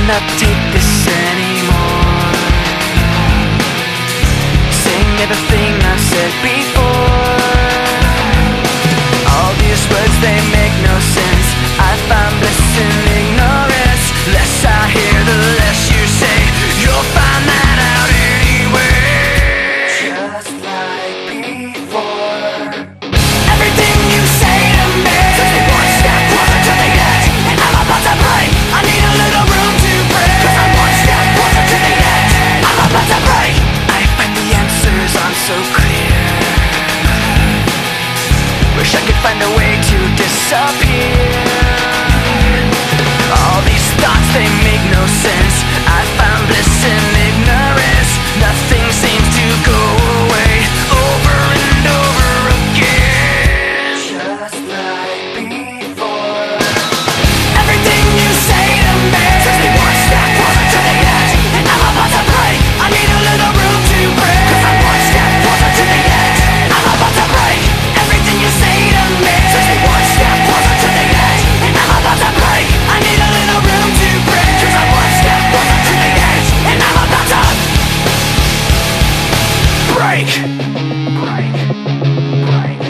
cannot take this anymore. Saying everything I've said before. All these words, they make no sense. I find bliss in ignorance. Less I hear, the less you say. You'll find that out anyway. Just like before. Everything you say to me takes me one step closer to the edge, and I'm about to break. I need a little room to breathe, 'cause I'm one step closer to the edge. I'm about to break. I find the answers aren't so clear. Wish I could find a way to disappear. All these thoughts, they make no sense. I found bliss in ignorance. Nothing seems to go away. Over and over again. Just like before. Everything you say to me takes me one step closer to the edge, and I'm about to break. I need a little room to breathe, 'cause I'm one step closer to the edge. I'm about to break. Everything you say to me takes me one step closer to the edge, and I'm about to break. I need a little room to breathe, 'cause I'm one step closer to the edge, and I'm about to break. Break. Break. Break.